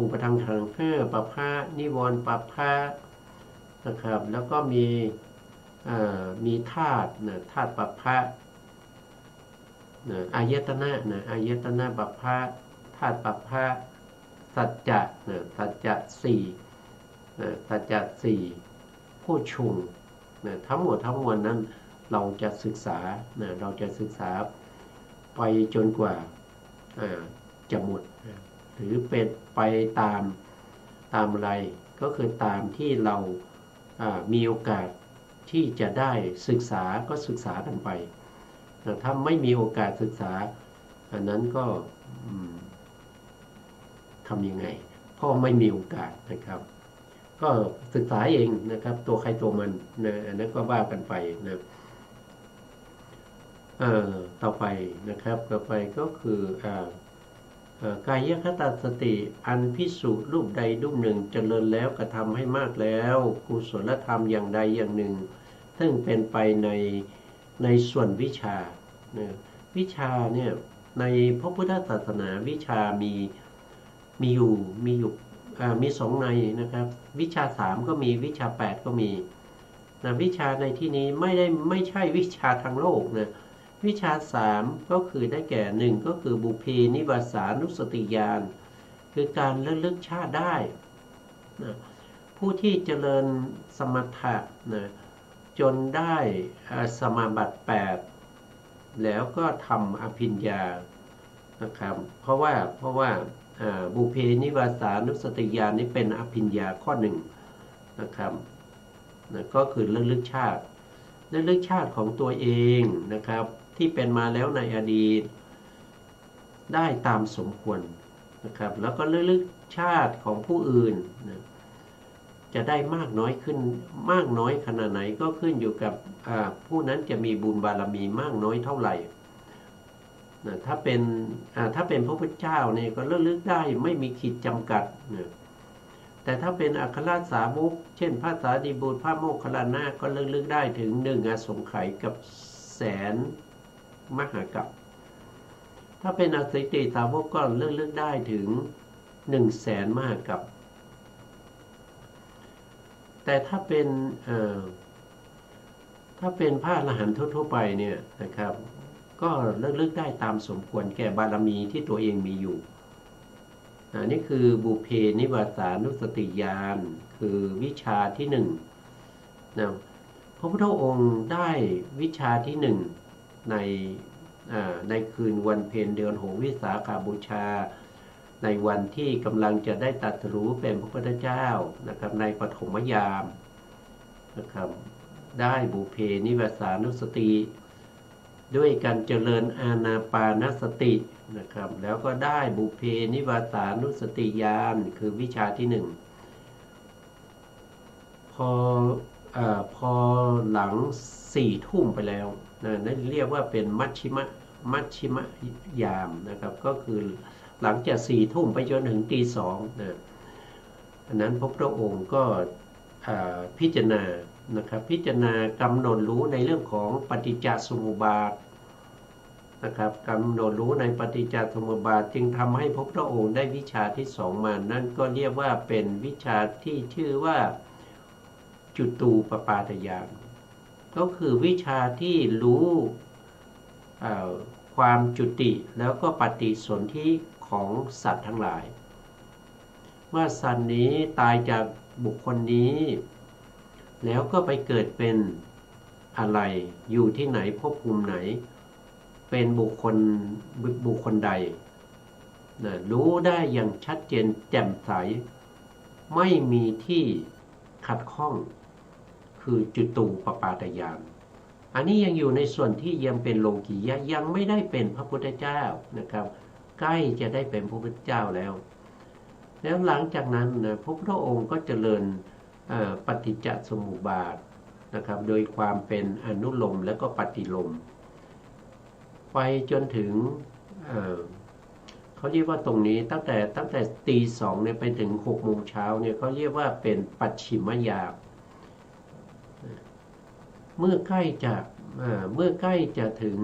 อุปทานขันธ์5ปัปพะนิวรณ์ปัปพะนะครับแล้วก็มีธาตุธาตุปัปพะอายตนะอายตนะปัปพะธาตุปัปพะสัจจะสัจจะ4สัจจะ4โพชฌงค์ทั้งหมดทั้งมวลนั้นเราจะศึกษาไปจนกว่าจะหมดหรือเป็นไปตามอะไรก็คือตามที่เรามีโอกาสที่จะได้ศึกษาก็ศึกษากันไปถ้าไม่มีโอกาสศึกษาอันนั้นก็ทำยังไงเพราะไม่มีโอกาสนะครับก็ศึกษาเองนะครับตัวใครตัวมันอันนั้นก็ว่ากันไปนะต่อไปนะครับต่อไปก็คือกายคตาสติอันภิกษุรูปใดรูปหนึ่งเจริญแล้วกระทำให้มากแล้วกุศลธรรมอย่างใดอย่างหนึ่งซึ่งเป็นไปในส่วนวิชาวิชาเนี่ยในพระพุทธศาสนาวิชามี2ในนะครับวิชา3ก็มีวิชา8ก็มีวิชาในที่นี้ไม่ใช่วิชาทางโลกนะวิชา3ก็คือได้แก่1ก็คือบุพเพนิวาสานุสติญาณคือการระลึกชาติได้นะผู้ที่เจริญสมถะนะจนได้สมาบัติ8แล้วก็ทำอภิญญานะครับเพราะว่าบุพเพนิวาสานุสติญาณนี้เป็นอภิญญาข้อหนึ่งนะครับก็คือระลึกชาติของตัวเองนะครับที่เป็นมาแล้วในอดีตได้ตามสมควรนะครับแล้วก็ระลึกชาติของผู้อื่นนะจะได้มากน้อยขึ้นมากน้อยขนาดไหนก็ขึ้นอยู่กับผู้นั้นจะมีบุญบารมีมากน้อยเท่าไหร่ถ้าเป็นพระพุทธเจ้าเนี่ยก็ระลึกได้ไม่มีขีดจำกัดนะแต่ถ้าเป็นอัครสาวกเช่นพระสารีบุตรพระโมคคัลลานะก็ระลึกได้ถึง1อสงไขยกับแสนมหากัปถ้าเป็นอสิติสาวกก็ระลึกได้ถึง100,000มหากัปแต่ถ้าเป็นพระอรหันต์ทั่วไปเนี่ยนะครับก็ระลึกได้ตามสมควรแก่บารมีที่ตัวเองมีอยู่นี่คือบุพเพนิวาสานุสติญาณคือวิชาที่1นะพระพุทธองค์ได้วิชาที่1ในคืนวันเพ็ญเดือน6วิสาขบูชาในวันที่กำลังจะได้ตรัสรู้เป็นพระพุทธเจ้านะครับในปฐมยามนะครับได้บุพเพนิวาสานุสติด้วยการเจริญอานาปานสตินะครับแล้วก็ได้บุพเพนิวาสานุสติญาณคือวิชาที่1พอหลัง4 ทุ่มไปแล้วนั่นเรียกว่าเป็นมัชชิมยามนะครับก็คือหลังจาก4 ทุ่มไปจนถึงตี 2นะอันนั้นพระพุทธองค์ก็พิจารณานะครับพิจารณากำหนดรู้ในเรื่องของปฏิจจสมุปบาทนะครับกำหนดรู้ในปฏิจจสมุปบาทจึงทำให้พระพุทธองค์ได้วิชาที่2มานั่นก็เรียกว่าเป็นวิชาที่ชื่อว่าจุตูปปาทญาณก็คือวิชาที่รู้ความจุติแล้วก็ปฏิสนธิของสัตว์ทั้งหลายเมื่อสัตว์นี้ตายจากบุคคลนี้แล้วก็ไปเกิดเป็นอะไรอยู่ที่ไหนภพภูมิไหนเป็นบุคคลใดรู้ได้อย่างชัดเจนแจ่มใสไม่มีที่ขัดข้องคือจุตูปปาทญาณอันนี้ยังอยู่ในส่วนที่ยังเป็นโลกียะยังไม่ได้เป็นพระพุทธเจ้านะครับใกล้จะได้เป็นพระพุทธเจ้าแล้วหลังจากนั้นนะพระพุทธองค์ก็เจริญปฏิจจสมุปบาทนะครับโดยความเป็นอนุโลมและก็ปฏิโลมไปจนถึง เขาเรียกว่าตรงนี้ตั้งแต่ตีสองเนี่ยไปถึง6 โมงเช้าเนี่ยเขาเรียกว่าเป็นปัจฉิมยามเมื่อใกล้จะถึง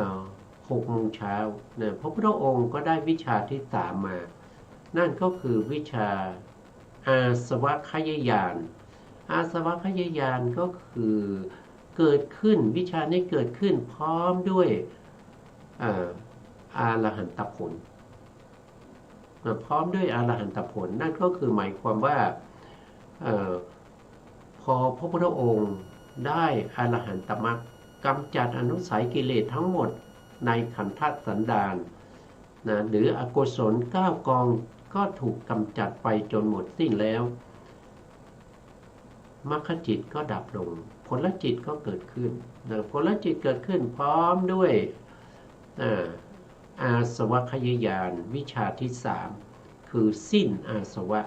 6 โมงเช้าเนี่ยพระพุทธองค์ก็ได้วิชาที่สามมา นั่นก็คือวิชาอาสวัคยญาณอาสวัคยญาณก็คือเกิดขึ้นวิชานี้เกิดขึ้นพร้อมด้วยอรหันตผลพร้อมด้วยอรหันตผลนั่นก็คือหมายความว่าพอพระพุทธองค์ได้อรหันตมรรคกำจัดอนุสัยกิเลสทั้งหมดในขันธสันดานนะหรืออกุศล9 กองก็ถูกกำจัดไปจนหมดสิ้นแล้วมรรคจิตก็ดับลงผลจิตก็เกิดขึ้นนะผลจิตเกิดขึ้นพร้อมด้วยอาสวัคยญาณวิชาที่สามคือสิ้นอาสวะ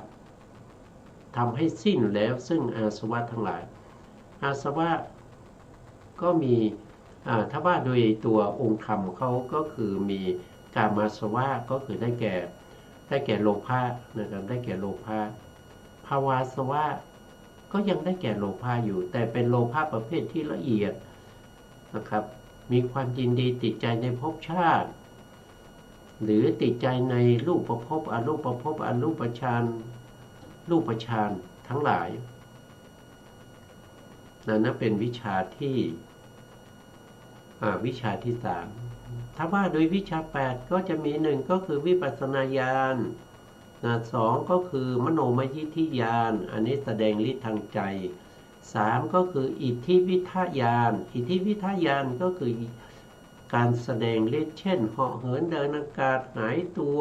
ทำให้สิ้นแล้วซึ่งอาสวะทั้งหลายอาสวะก็มีถ้าว่าโดยตัวองค์ธรรมเขาก็คือมีกามาสวะก็คือได้แก่โลภะนะครับได้แก่โลภะภาวาสวะก็ยังได้แก่โลภะอยู่แต่เป็นโลภะประเภทที่ละเอียดนะครับมีความยินดีติดใจในภพชาติหรือติดใจในรูปภพอรูปภพอรูปฌานรูปฌานทั้งหลายนั่นเป็นวิชาที่สามถ้าว่าโดยวิชา8ก็จะมี1ก็คือวิปัสสนาญาณ2ก็คือมโนมยิทธิญาณอันนี้แสดงฤทธิ์ทางใจ3ก็คืออิทธิวิทยญาณอิทธิวิทยญาณก็คือการแสดงฤทธิ์เช่นเหาะเหินเดินอากาศหายตัว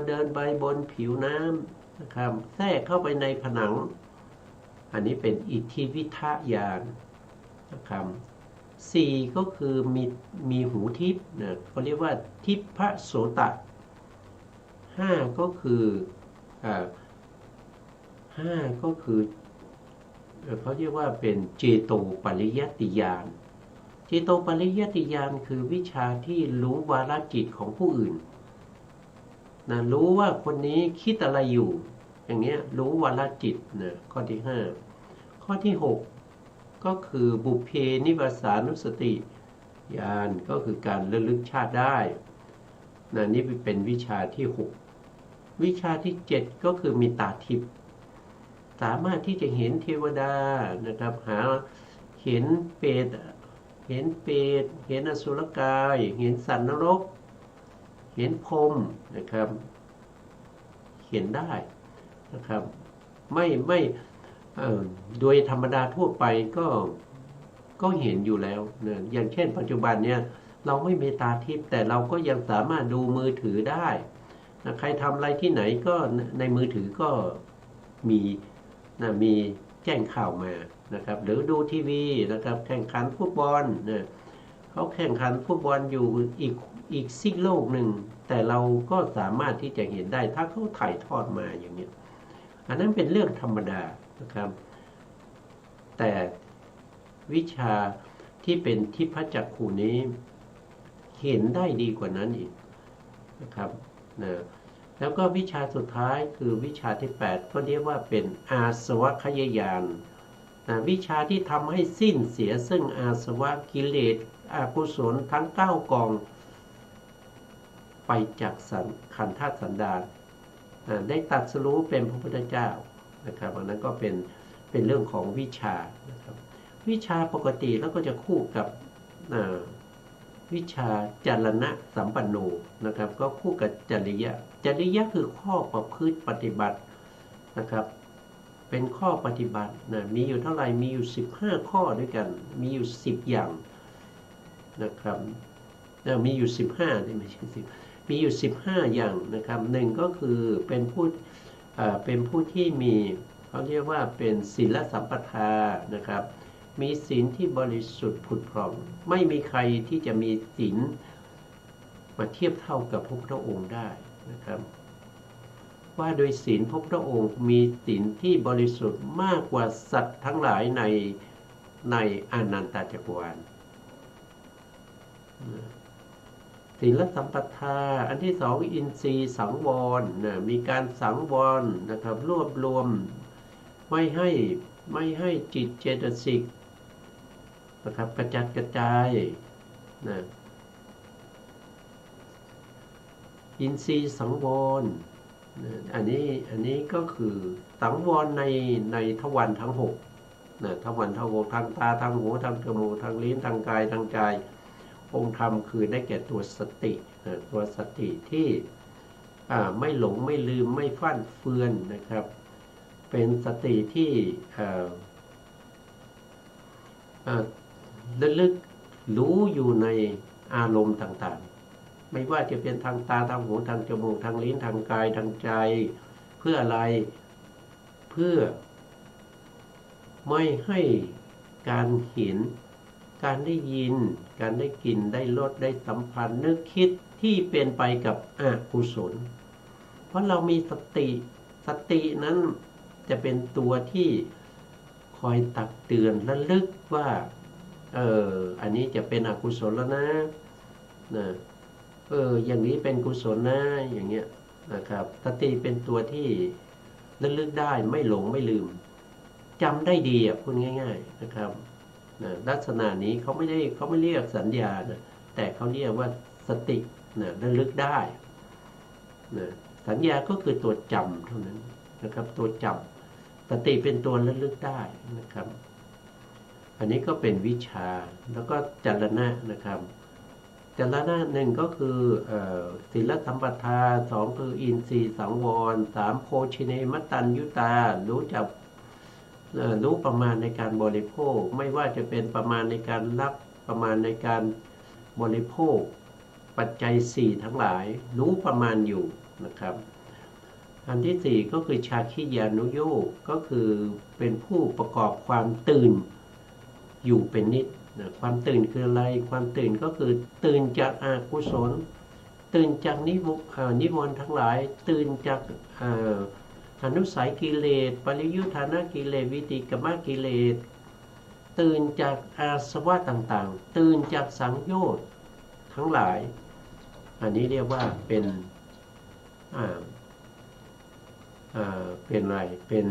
เดินไปบนผิวน้ำนะครับแทรกเข้าไปในผนังอันนี้เป็นอิทธิวิทยญาณนะครับ4ก็คือมีหูทิพย์นะเขาเรียกว่าทิพพโสต5ก็คือเขาเรียกว่าเป็นเจโตปริยัตติญาณเจโตปริยัตติญาณคือวิชาที่รู้วาระจิตของผู้อื่นนะรู้ว่าคนนี้คิดอะไรอยู่อย่างเงี้ยรู้วาระจิตนะข้อที่5ข้อที่6ก็คือบุพเพนิวสานุสติญาณก็คือการระลึกชาติได้นะนี่เป็นวิชาที่6วิชาที่7ก็คือมีตาทิพย์สามารถที่จะเห็นเทวดานะครับเห็นเปรตเห็นอสุรกายเห็นสัตว์นรกเห็นพรหมนะครับเห็นได้นะครับไม่โดยธรรมดาทั่วไปก็เห็นอยู่แล้วนะอย่างเช่นปัจจุบันเนี่ยเราไม่มีตาทิพย์แต่เราก็ยังสามารถดูมือถือได้นะใครทำอะไรที่ไหนก็ในมือถือก็มีแจ้งข่าวมานะครับหรือดูทีวีนะครับแข่งขันฟุตบอลนะเขาแข่งขันฟุตบอลอยู่อีกซีกโลกหนึ่งแต่เราก็สามารถที่จะเห็นได้ถ้าเขาถ่ายทอดมาอย่างนี้อันนั้นเป็นเรื่องธรรมดานะครับแต่วิชาที่เป็นทิพจักขุนี้เห็นได้ดีกว่านั้นอีกนะครับนะแล้วก็วิชาสุดท้ายคือวิชาที่8ก็เรียกว่าเป็นอาสวัคยญาณวิชาที่ทำให้สิ้นเสียซึ่งอาสวะกิเลสอกุศลทั้ง9 กองไปจากขันธสันดานได้ตรัสรู้เป็นพระพุทธเจ้านะครับอันนั้นก็เป็นเรื่องของวิชานะครับวิชาปกติแล้วก็จะคู่กับวิชาจรณะสัมปันโนนะครับก็คู่กับจริยะคือข้อประพฤติปฏิบัตินะครับเป็นข้อปฏิบัตินะมีอยู่เท่าไหร่มีอยู่15 ข้อด้วยกันมีอยู่10 อย่างนะครับมีอยู่15ไม่ใช่10มีอยู่15 อย่างนะครับ1ก็คือเป็นผู้ที่มีเขาเรียกว่าเป็นศีลสัมปทานะครับมีศีลที่บริสุทธิ์ผุดผ่องไม่มีใครที่จะมีศีลมาเทียบเท่ากับพระพุทธองค์ได้นะครับว่าโดยศีลพระพุทธองค์มีศีลที่บริสุทธิ์มากกว่าสัตว์ทั้งหลายในอนันตจักรวาล ศีลสัมปทาอันที่สองอินทรีย์สังวรนะมีการสังวรนะครับรวบรวมไม่ให้จิตเจตสิกนะครับกระจัดกระจายนะอินทรีย์สังวรนะอันนี้ก็คือสังวรในทวารทั้งหกนะทวารทั้งหกทางตาทางหูทางจมูกทางลิ้นทางกายทางใจองค์ธรรมคือได้แก่ตัวสติตัวสติที่ไม่หลงไม่ลืมไม่ฟั่นเฟือนนะครับเป็นสติที่ระลึกรู้อยู่ในอารมณ์ต่างๆไม่ว่าจะเป็นทางตาทางหูทางจมูกทางลิ้นทางกายทางใจเพื่ออะไรเพื่อไม่ให้การเห็นการได้ยินการได้กลิ่นได้รสได้สัมผัสนึกคิดที่เป็นไปกับอกุศลเพราะเรามีสตินั้นจะเป็นตัวที่คอยตักเตือนระลึกว่าอันนี้จะเป็นอกุศลแล้วนะอย่างนี้เป็นกุศลนะอย่างเงี้ยนะครับสติเป็นตัวที่ระลึกได้ไม่หลงไม่ลืมจำได้ดีพูดง่ายๆนะครับลักษณะนี้เขาไม่เรียกสัญญานะแต่เขาเรียกว่าสติระลึกได้สัญญาก็คือตัวจำเท่านั้นนะครับตัวจำสติเป็นตัวระลึกได้นะครับอันนี้ก็เป็นวิชาแล้วก็จรณะนะครับจรณะหนึ่งก็คือศีลสัมปทาสองคืออินทรีย์สังวรสามโภชิเนมัตตัญญุตารู้ประมาณในการบริโภคไม่ว่าจะเป็นประมาณในการรับประมาณในการบริโภคปัจจัยสี่ทั้งหลายรู้ประมาณอยู่นะครับอันที่สี่ก็คือชาคิยานุโยคก็คือเป็นผู้ประกอบความตื่นอยู่เป็นนิดความตื่นคืออะไรความตื่นก็คือตื่นจากอกุศลตื่นจากนิวรณ์ทั้งหลายตื่นจากอนุสัยกิเลสปริยุทธานะกิเลสวิติกมกิเลสตื่นจากอาสวะต่างๆตื่นจากสังโยชน์ทั้งหลายอันนี้เรียกว่าเป็นอะไรเป็น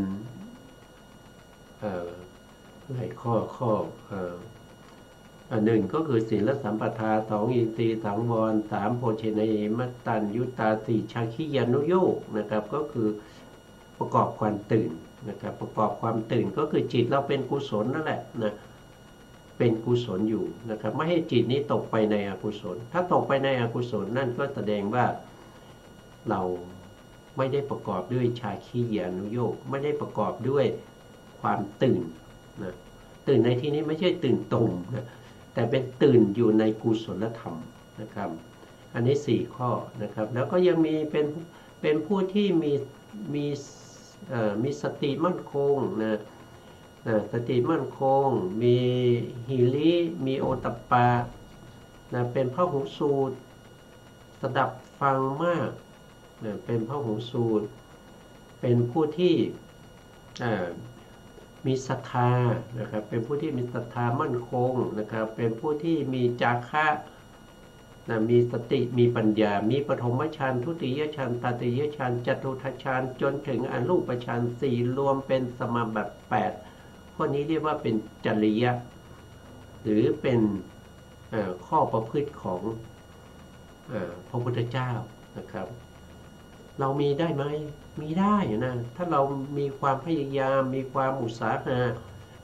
อะไรข้อหนึ่งก็คือศีลสัมปทาสองอินทรีย์สังวรสามโภชเนมัตตัญญุตาสี่ชาคิยานุโยคนะครับก็คือประกอบความตื่นนะครับประกอบความตื่นก็คือจิตเราเป็นกุศลนั่นแหละนะเป็นกุศลอยู่นะครับไม่ให้จิตนี้ตกไปในอกุศลถ้าตกไปในอกุศลนั่นก็แสดงว่าเราไม่ได้ประกอบด้วยชาคิยานุโยคไม่ได้ประกอบด้วยความตื่นนะตื่นในที่นี้ไม่ใช่ตื่นตรงนะแต่เป็นตื่นอยู่ในกุศลธรรมนะครับอันนี้4ข้อนะครับแล้วก็ยังมีเป็นผู้ที่มีสติมั่นคงนะสติมั่นคงมีหิริมีโอตัปปะนะเป็นพหูสูตรสดับฟังมากนะเป็นพหูสูตรเป็นผู้ที่มีศรัทธานะครับเป็นผู้ที่มีศรัทธามั่นคงนะครับเป็นผู้ที่มีจาคะมีสติมีปัญญามีปฐมฌานทุติยฌานตติยฌานจตุทัชฌานจนถึงอรูปฌานสี่รวมเป็นสมาบัติ8ข้อนี้เรียกว่าเป็นจริยะหรือเป็นข้อประพฤติของพระพุทธเจ้านะครับเรามีได้ไหมมีได้นะถ้าเรามีความพยายามมีความอุตสาหะ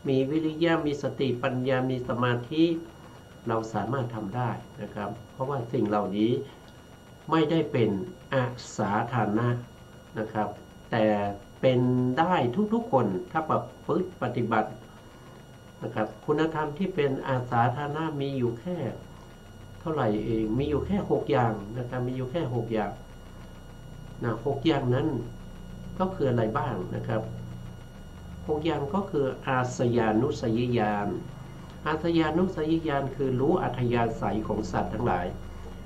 มีวิริยะมีสติปัญญามีสมาธิเราสามารถทำได้นะครับเพราะว่าสิ่งเหล่านี้ไม่ได้เป็นอาสาธารณะนะครับแต่เป็นได้ทุกๆคนถ้าปฏิบัตินะครับคุณธรรมที่เป็นอาสาธารณะมีอยู่แค่เท่าไหร่เองมีอยู่แค่6อย่างนะครับมีอยู่แค่6อย่าง6อย่างนั้นก็คืออะไรบ้างนะครับ6อย่างก็คืออาสยานุสยญาณอาสยานุสยญาณคือรู้อัธยาศัยของสัตว์ทั้งหลาย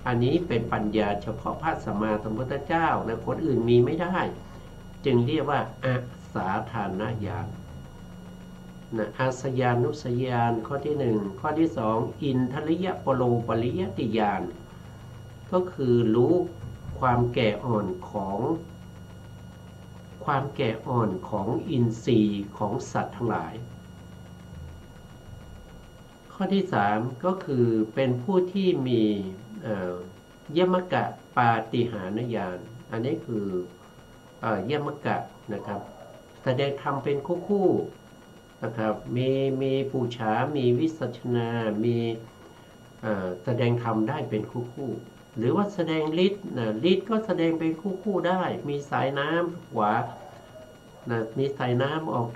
อันนี้เป็นปัญญาเฉพาะพระสัมมาสัมพุทธเจ้าและคนอื่นมีไม่ได้จึงเรียกว่าอาสาธารณญาณอาสยานุสยญาณข้อที่1ข้อที่2อินทริยปโลปริยติญาณ ก็คือรู้ความแก่อ่อนของอินทรีย์ของสัตว์ทั้งหลายข้อที่3ก็คือเป็นผู้ที่มียมกะปาฏิหาริยานอันนี้คือยมกะนะครับแสดงธรรมเป็นคู่นะครับมีปูชามีวิสัชนามีแสดงธรรมได้เป็นคู่หรือว่าแสดงฤทธิ์ฤทธิ์ก็แสดงเป็นคู่ได้มีสายน้ำขวามีสายน้ำออก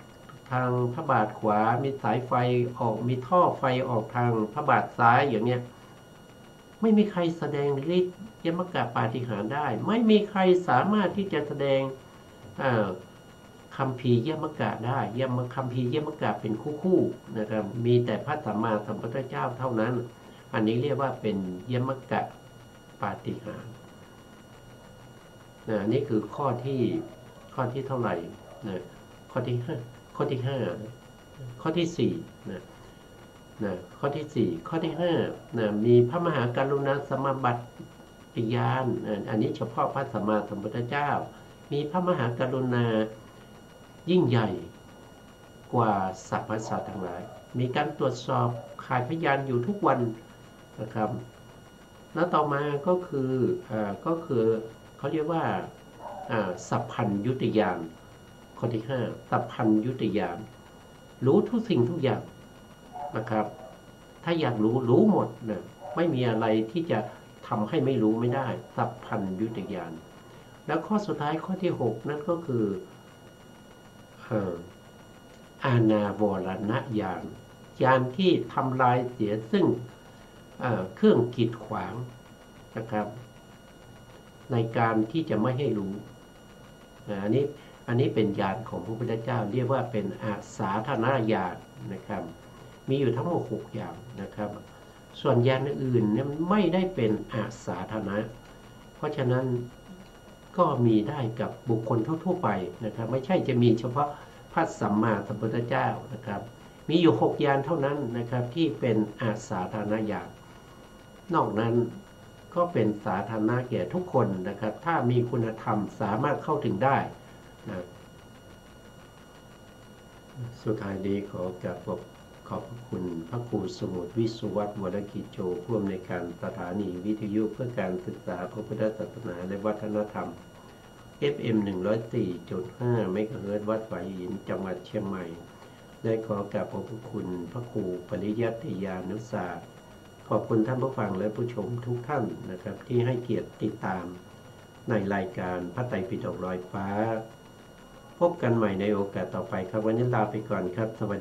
ทางพระบาทขวามีสายไฟออกมีท่อไฟออกทางพระบาทซ้ายอย่างเนี้ยไม่มีใครแสดงฤทธิ์ยมกะปาฏิหาริย์ได้ไม่มีใครสามารถที่จะแสดงคัมภีร์ยมกะได้คัมภีร์ยมกะเป็นคู่นะครับมีแต่พระสัมมาสัมพุทธเจ้าเท่านั้นอันนี้เรียกว่าเป็นยมกะปาฏิหาริย์นี่คือข้อที่เท่าไหร่นะข้อที่5ข้อที่4ข้อที่4ข้อที่5มีพระมหากรุณาสมบัติญาณอันนี้เฉพาะพระสัมมาสัมพุทธเจ้ามีพระมหากรุณายิ่งใหญ่กว่าสรรพสัตว์ทั้งหลายมีการตรวจสอบข่ายพยานอยู่ทุกวันนะครับแล้วต่อมาก็คือเขาเรียกว่าสัพพัญญุตญาณข้อที่5สัพพัญญุตญาณรู้ทุกสิ่งทุกอย่างนะครับถ้าอยากรู้หมดนะไม่มีอะไรที่จะทำให้ไม่รู้ไม่ได้สัพพัญญุตญาณแล้วข้อสุดท้ายข้อที่6นั่นก็คืออาณาวรณญาณญาณที่ทำลายเสียซึ่งเครื่องกีดขวางนะครับในการที่จะไม่ให้รู้อันนี้เป็นญาณของพระพุทธเจ้าเรียกว่าเป็นอาสาธนญาณนะครับมีอยู่ทั้งหมด6อย่างนะครับส่วนญาณอื่นเนี่ยไม่ได้เป็นอาสาธนะเพราะฉะนั้นก็มีได้กับบุคคลทั่วๆไปนะครับไม่ใช่จะมีเฉพาะพระสัมมาสัมพุทธเจ้านะครับมีอยู่6ญาณเท่านั้นนะครับที่เป็นอาสาธนญาณนอกนั้นก็เป็นสาธารณะแก่ทุกคนนะครับถ้ามีคุณธรรมสามารถเข้าถึงได้นะสุดท้ายนี้ขอกราบขอบคุณพระครูสมุทรวิสุวัฒน์วรกิจโจผู้อำนวยการสถานีวิทยุเพื่อการศึกษาพระพุทธศาสนาและวัฒนธรรม FM 104.5 เมกะเฮิรตซ์วัดฝายหินจังหวัดเชียงใหม่ได้ขอกราบขอบคุณพระครูปริยัติยานุศาสตร์ขอบคุณท่านผู้ฟังและผู้ชมทุกท่านนะครับที่ให้เกียรติติดตามในรายการพระไตรปิฎกลอยฟ้าพบกันใหม่ในโอกาสต่อไปครับวันนี้ลาไปก่อนครับสวัสดี